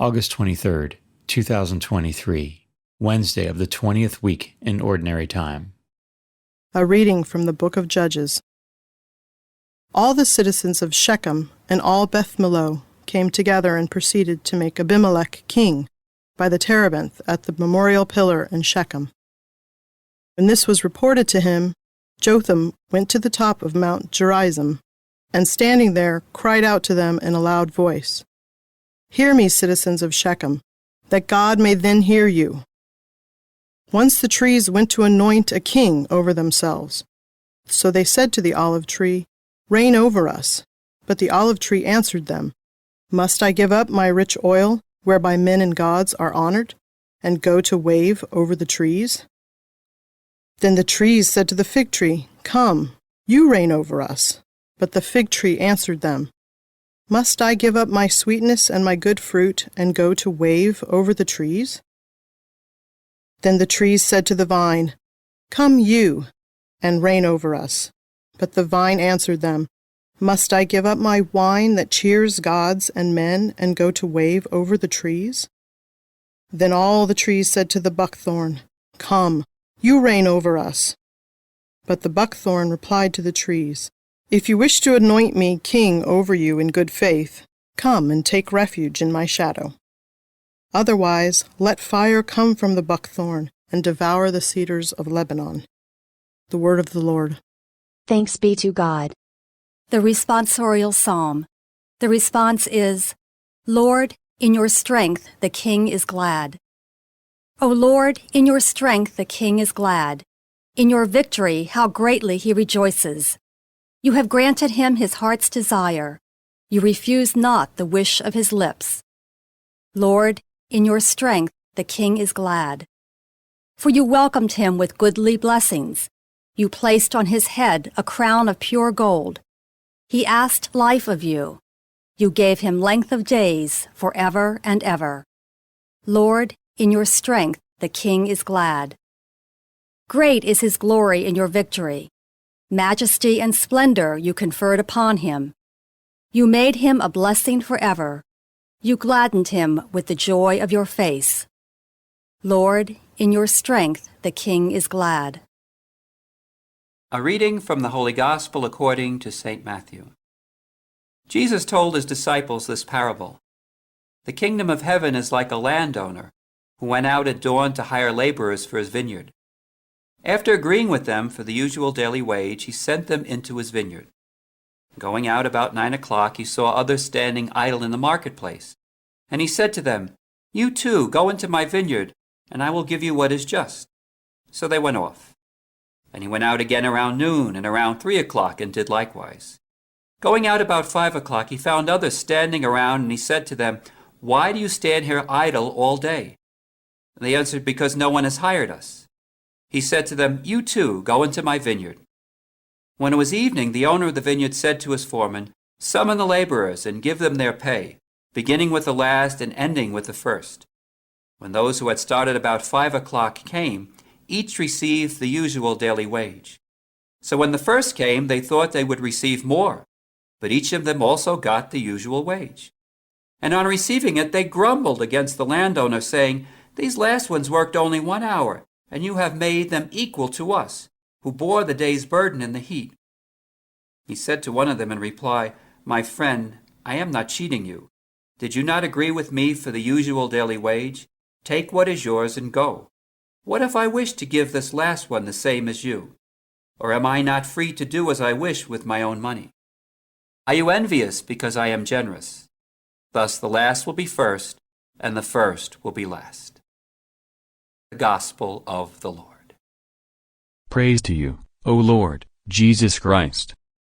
August 23rd, 2023, Wednesday of the 20th week in Ordinary Time. A reading from the book of Judges. All the citizens of Shechem and all Beth Millo came together and proceeded to make Abimelech king by the terebinth at the memorial pillar in Shechem. When this was reported to him, Jotham went to the top of Mount Gerizim, and standing there cried out to them in a loud voice, "Hear me, citizens of Shechem, that God may then hear you." Once the trees went to anoint a king over themselves. So they said to the olive tree, "Reign over us." But the olive tree answered them, "Must I give up my rich oil, whereby men and gods are honored, and go to wave over the trees?" Then the trees said to the fig tree, "Come, you reign over us." But the fig tree answered them, "Must I give up my sweetness and my good fruit, and go to wave over the trees?" Then the trees said to the vine, "Come you, and reign over us." But the vine answered them, "Must I give up my wine that cheers gods and men, and go to wave over the trees?" Then all the trees said to the buckthorn, "Come, you reign over us." But the buckthorn replied to the trees, "If you wish to anoint me king over you in good faith, come and take refuge in my shadow. Otherwise, let fire come from the buckthorn and devour the cedars of Lebanon." The word of the Lord. Thanks be to God. The responsorial psalm. The response is, "Lord, in your strength the king is glad." O Lord, in your strength the king is glad. In your victory how greatly he rejoices. You have granted him his heart's desire. You refuse not the wish of his lips. Lord, in your strength the king is glad. For you welcomed him with goodly blessings. You placed on his head a crown of pure gold. He asked life of you. You gave him length of days forever and ever. Lord, in your strength the king is glad. Great is his glory in your victory. Majesty and splendor you conferred upon him. You made him a blessing forever. You gladdened him with the joy of your face. Lord, in your strength the king is glad. A reading from the Holy Gospel according to St. Matthew. Jesus told his disciples this parable. The kingdom of heaven is like a landowner who went out at dawn to hire laborers for his vineyard. After agreeing with them for the usual daily wage, he sent them into his vineyard. Going out about 9 o'clock, he saw others standing idle in the marketplace. And he said to them, "You too, go into my vineyard, and I will give you what is just." So they went off. And he went out again around noon and around 3 o'clock and did likewise. Going out about 5 o'clock, he found others standing around, and he said to them, "Why do you stand here idle all day?" And they answered, "Because no one has hired us." He said to them, "You too, go into my vineyard." When it was evening, the owner of the vineyard said to his foreman, "Summon the laborers and give them their pay, beginning with the last and ending with the first." When those who had started about 5 o'clock came, each received the usual daily wage. So when the first came, they thought they would receive more, but each of them also got the usual wage. And on receiving it, they grumbled against the landowner, saying, "These last ones worked only 1 hour, and you have made them equal to us, who bore the day's burden in the heat." He said to one of them in reply, "My friend, I am not cheating you. Did you not agree with me for the usual daily wage? Take what is yours and go. What if I wish to give this last one the same as you? Or am I not free to do as I wish with my own money? Are you envious because I am generous? Thus the last will be first, and the first will be last." The Gospel of the Lord. Praise to you, O Lord, Jesus Christ.